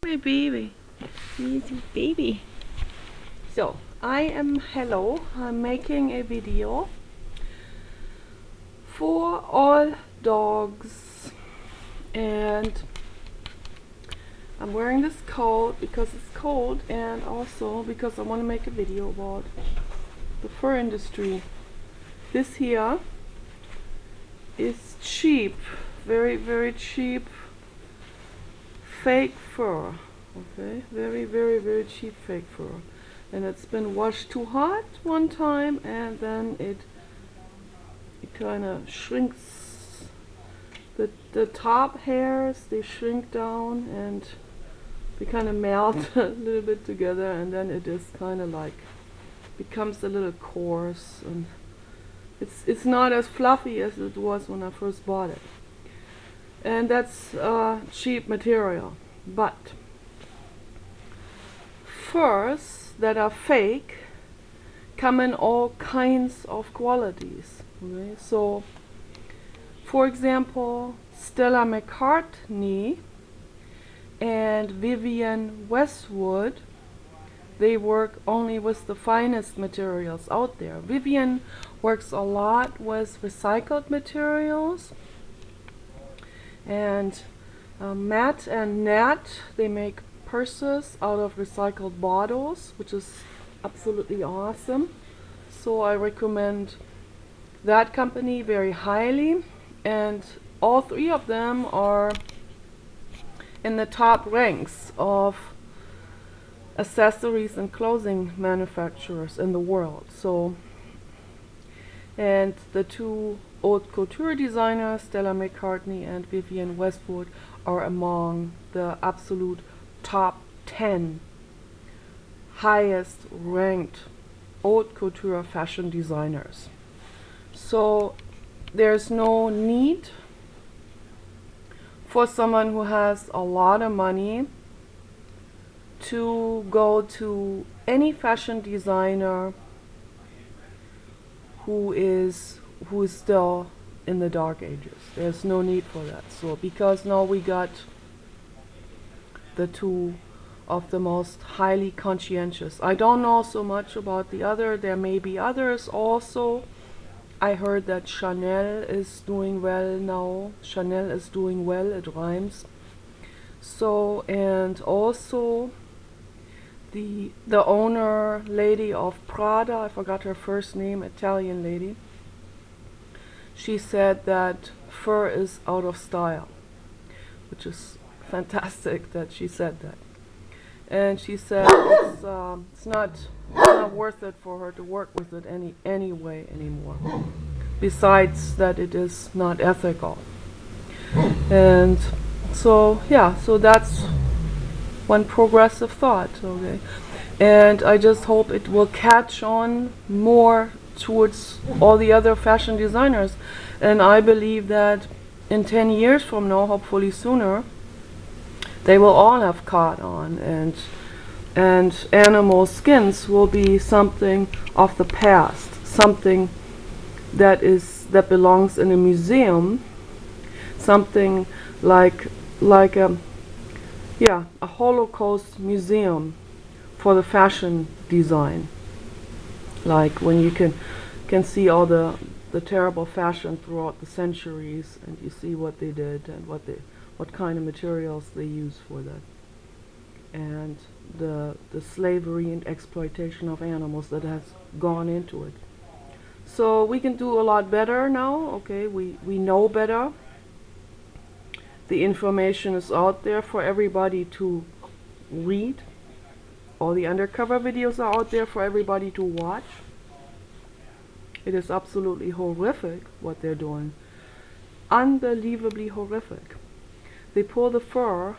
My baby. Easy baby. So, I'm making a video for all dogs, and I'm wearing this coat because it's cold and also because I want to make a video about the fur industry. This here is cheap, very, very cheap fake fur. Okay, very, very, very cheap fake fur. And it's been washed too hot one time, and then it kind of shrinks. The top hairs, they shrink down and they kind of melt a little bit together, and then it is kind of like becomes a little coarse, and it's not as fluffy as it was when I first bought it. And that's cheap material. But furs that are fake come in all kinds of qualities. Okay? So, for example, Stella McCartney and Vivienne Westwood, they work only with the finest materials out there. Vivienne works a lot with recycled materials, and Matt and Nat, they make purses out of recycled bottles, which is absolutely awesome. So I recommend that company very highly, and all three of them are in the top ranks of accessories and clothing manufacturers in the world. So, and the two haute couture designers, Stella McCartney and Vivienne Westwood, are among the absolute top 10 highest ranked haute couture fashion designers. So there's no need for someone who has a lot of money to go to any fashion designer who is still in the dark ages. There's no need for that. So because now we got the two of the most highly conscientious. I don't know so much about the other. There may be others also. I heard that Chanel is doing well now. Chanel is doing well, it rhymes. So, and also the owner lady of Prada, I forgot her first name, Italian lady. She said that fur is out of style, which is fantastic that she said that. And she said it's not worth it for her to work with it anyway anymore. Besides that, it is not ethical. And so yeah, so that's one progressive thought. Okay, and I just hope it will catch on more towards all the other fashion designers. And I believe that in 10 years from now, hopefully sooner, they will all have caught on, and animal skins will be something of the past, something that belongs in a museum, something like a Holocaust museum for the fashion design, like when you can see all the terrible fashion throughout the centuries, and you see what they did and what kind of materials they use for that, and the slavery and exploitation of animals that has gone into it. So we can do a lot better now. Okay, we know better. The information is out there for everybody to read. All the undercover videos are out there for everybody to watch. It is absolutely horrific what they're doing. Unbelievably horrific. They pull the fur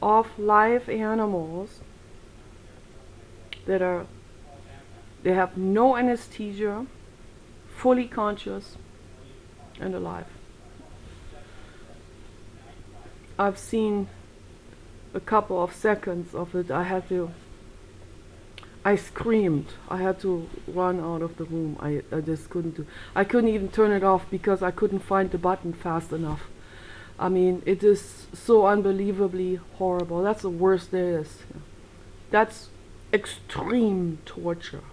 off live animals they have no anesthesia, fully conscious and alive. I've seen a couple of seconds of it. I screamed. I had to run out of the room. I just couldn't even turn it off because I couldn't find the button fast enough. I mean, it is so unbelievably horrible. That's the worst there is. That's extreme torture.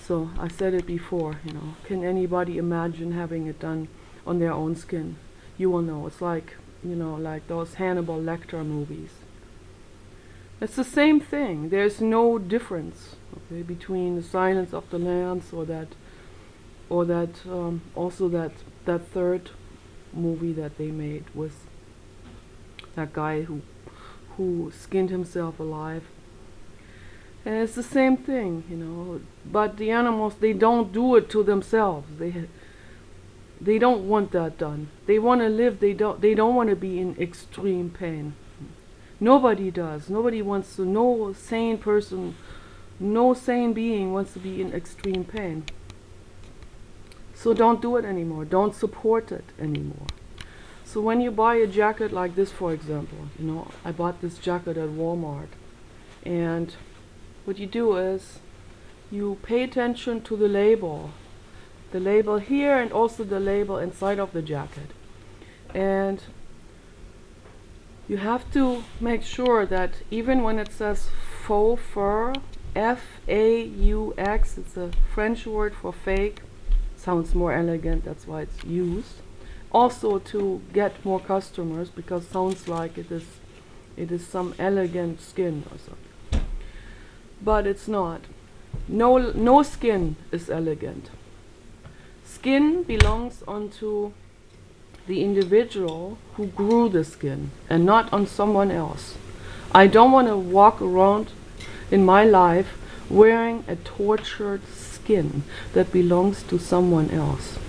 So I said it before, can anybody imagine having it done on their own skin? You will know. It's like, like those Hannibal Lecter movies. It's the same thing. There's no difference, okay, between the Silence of the Lambs or that also that third movie that they made with that guy who skinned himself alive. And it's the same thing, But the animals, they don't do it to themselves. They don't want that done. They want to live. They don't want to be in extreme pain. Nobody does. Nobody wants to. No sane person, no sane being wants to be in extreme pain. So don't do it anymore. Don't support it anymore. So when you buy a jacket like this, for example, I bought this jacket at Walmart, and what you do is you pay attention to the label here and also the label inside of the jacket, and you have to make sure that even when it says faux fur, F-A-U-X, it's a French word for fake, sounds more elegant, that's why it's used. Also to get more customers, because it sounds like it is some elegant skin or something. But it's not. No skin is elegant. Skin belongs onto the individual who grew the skin and not on someone else. I don't want to walk around in my life wearing a tortured skin that belongs to someone else.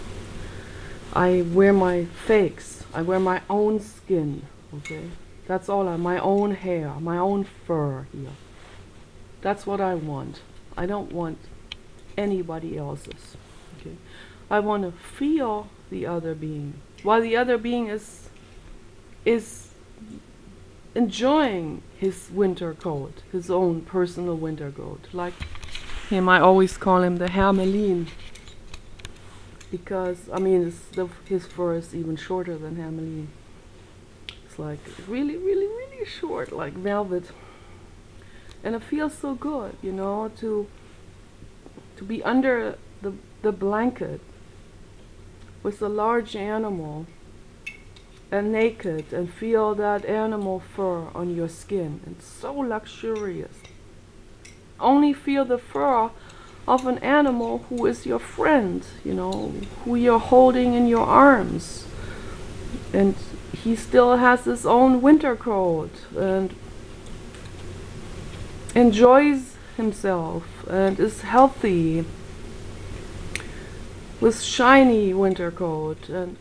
I wear my fakes. I wear my own skin, okay? That's all my own hair, my own fur here. That's what I want. I don't want anybody else's, okay? I want to feel the other being, while the other being is enjoying his winter coat, his own personal winter coat. Like him, I always call him the Hermelin, because I mean his fur is even shorter than Hermelin. It's like really, really, really short, like velvet, and it feels so good, to be under the blanket with a large animal and naked and feel that animal fur on your skin. It's so luxurious. Only feel the fur of an animal who is your friend, who you're holding in your arms. And he still has his own winter coat and enjoys himself and is healthy with shiny winter coat and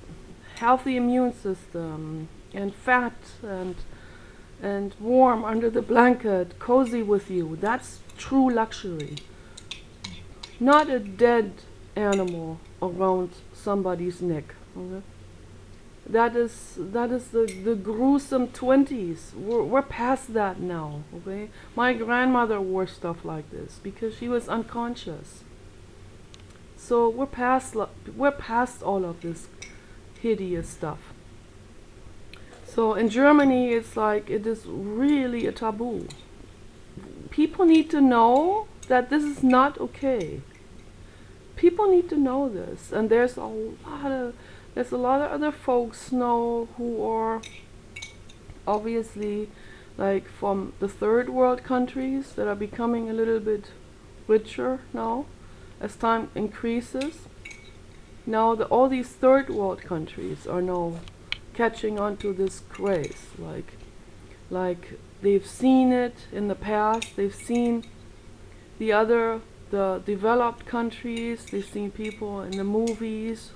healthy immune system and fat and warm under the blanket, cozy with you. That's true luxury. Not a dead animal around somebody's neck. Okay? That is the gruesome 20s. We're past that now. Okay? My grandmother wore stuff like this because she was unconscious. So we're past all of this hideous stuff. So in Germany, it's like it is really a taboo. People need to know that this is not okay. People need to know this, and there's a lot of other folks now who are obviously like from the third world countries that are becoming a little bit richer now as time increases. Now all these third world countries are now catching on to this craze, like they've seen it in the past. They've seen the developed countries. They've seen people in the movies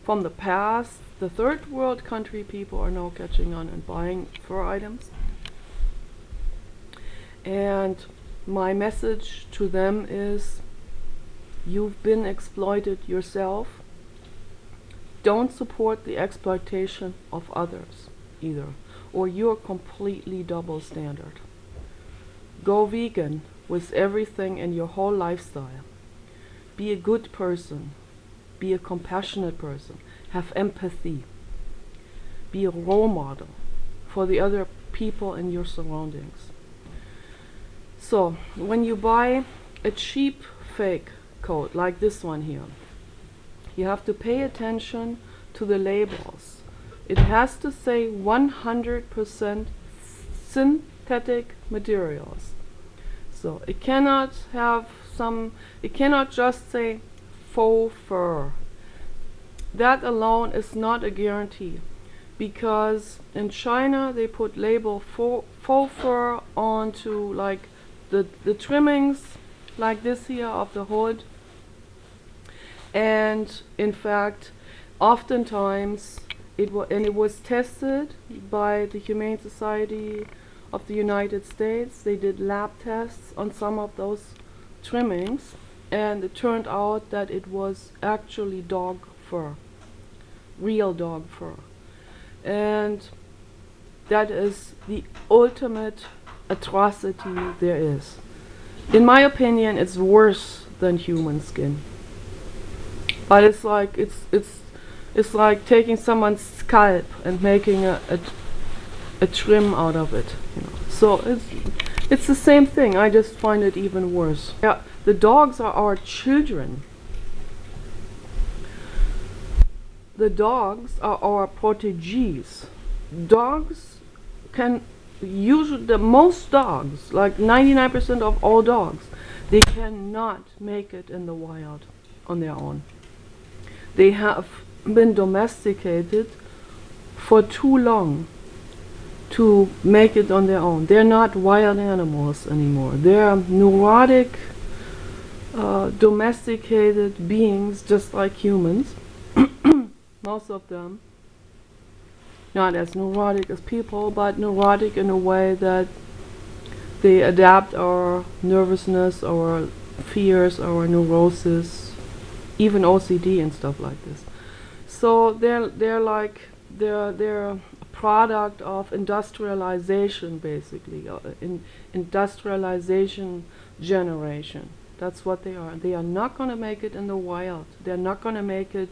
from the past. The third world country people are now catching on and buying fur items. And my message to them is, you've been exploited yourself. Don't support the exploitation of others either, or you're completely double standard. Go vegan with everything in your whole lifestyle. Be a good person. Be a compassionate person. Have empathy. be a role model for the other people in your surroundings. So when you buy a cheap fake coat like this one here, you have to pay attention to the labels. It has to say 100% synthetic materials. So it cannot have it cannot just say faux fur. That alone is not a guarantee, because in China they put label faux fur onto like the trimmings like this here of the hood, and in fact oftentimes it was tested by the Humane Society of the United States. They did lab tests on some of those trimmings, and it turned out that it was actually dog fur, real dog fur. And that is the ultimate atrocity there is. In my opinion, it's worse than human skin. But it's like it's like taking someone's scalp and making a trim out of it, you know. So it's the same thing. I just find it even worse. Yeah, the dogs are our children. The dogs are our proteges. Dogs can usually, most dogs, like 99% of all dogs, they cannot make it in the wild on their own. They have been domesticated for too long to make it on their own. They're not wild animals anymore. They're neurotic, domesticated beings just like humans. Most of them not as neurotic as people, but neurotic in a way that they adapt our nervousness, our fears, our neurosis, even OCD and stuff like this. So they're a product of industrialization, basically, industrialization generation. That's what they are. They are not going to make it in the wild. They're not going to make it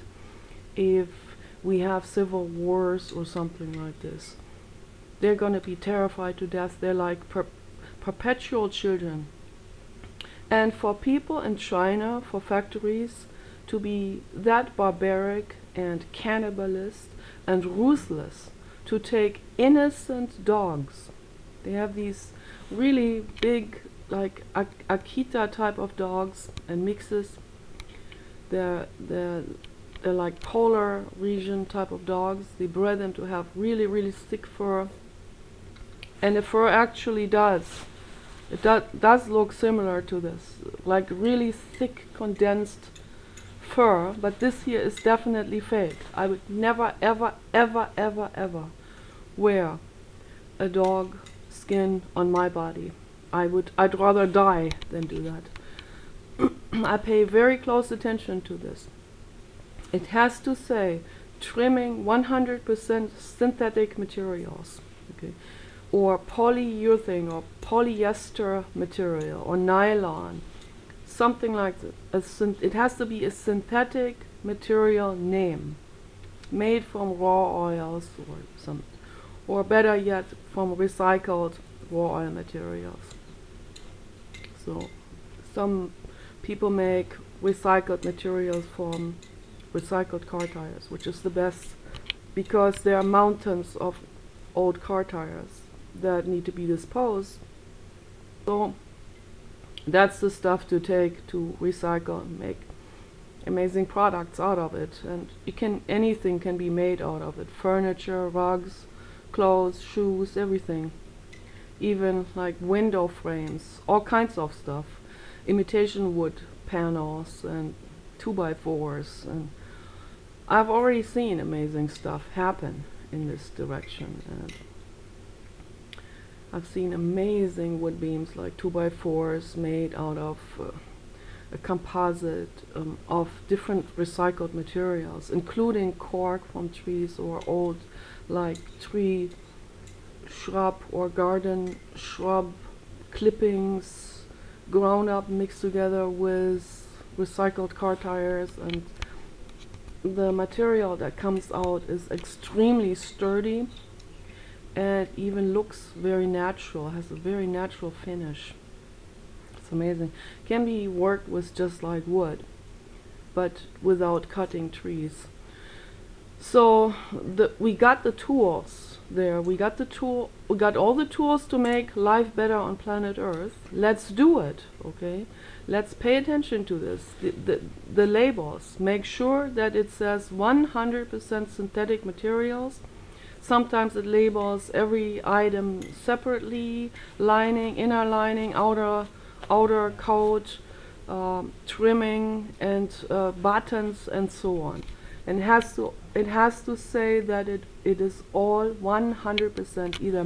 if we have civil wars or something like this. They're going to be terrified to death. They're like perpetual children. And for people in China, for factories to be that barbaric and cannibalist and ruthless, to take innocent dogs, they have these really big, like Akita type of dogs and mixes. They're like polar region type of dogs. They bred them to have really, really thick fur. And the fur actually does look similar to this, like really thick, condensed fur, but this here is definitely fake. I would never, ever, ever, ever, ever wear a dog skin on my body. I'd rather die than do that. I pay very close attention to this. It has to say trimming 100% synthetic materials, okay, or polyurethane or polyester material or nylon, something like that. It has to be a synthetic material name, made from raw oils or better yet, from recycled raw oil materials. So some people make recycled materials from recycled car tires, which is the best, because there are mountains of old car tires that need to be disposed. So that's the stuff to take to recycle and make amazing products out of it. And anything can be made out of it: furniture, rugs, clothes, shoes, everything. Even like window frames, all kinds of stuff. Imitation wood panels and 2x4s, and I've already seen amazing stuff happen in this direction. And I've seen amazing wood beams like 2x4s made out of a composite of different recycled materials, including cork from trees or old like tree shrub or garden shrub clippings ground up, mixed together with recycled car tires, and the material that comes out is extremely sturdy, and it even looks very natural, has a very natural finish. It's amazing. Can be worked with just like wood, but without cutting trees. So we got the tools there. We got all the tools to make life better on planet Earth. Let's do it, okay? Let's pay attention to this. The labels. Make sure that it says 100% synthetic materials. Sometimes it labels every item separately: lining, inner lining, outer coat, trimming, and buttons, and so on. And it has to say that it is all 100% either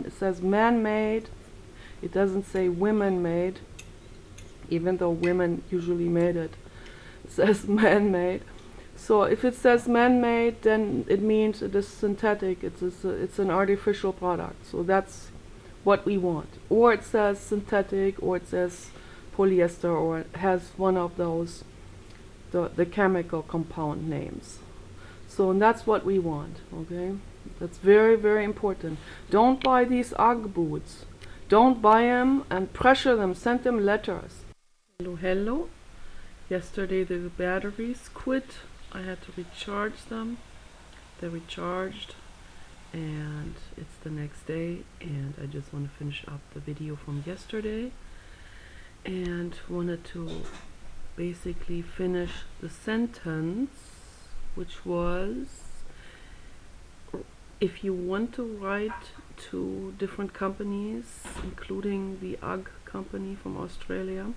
it says man-made. It doesn't say women-made, even though women usually made it. It says man-made. So if it says man-made, then it means it is synthetic. It's an artificial product. So that's what we want. Or it says synthetic, or it says polyester, or it has one of those the chemical compound names. So and that's what we want, okay? That's very, very important. Don't buy these UGG boots. Don't buy them and pressure them. Send them letters. Hello, hello. Yesterday the batteries quit. I had to recharge them. They recharged, and it's the next day, and I just want to finish up the video from yesterday, and wanted to basically finish the sentence, which was, if you want to write to different companies, including the UGG company from Australia,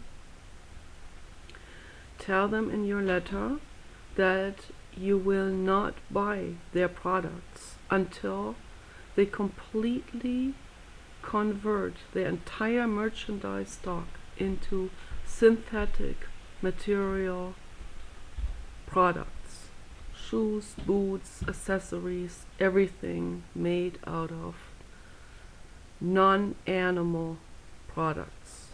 tell them in your letter that you will not buy their products until they completely convert their entire merchandise stock into synthetic material products. Shoes, boots, accessories, everything made out of non-animal products.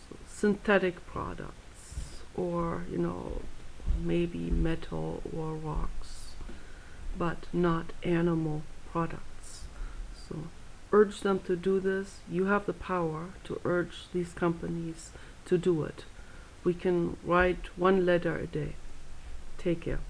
So synthetic products, or maybe metal or rocks, but not animal products. So urge them to do this. You have the power to urge these companies to do it. We can write one letter a day. Take care.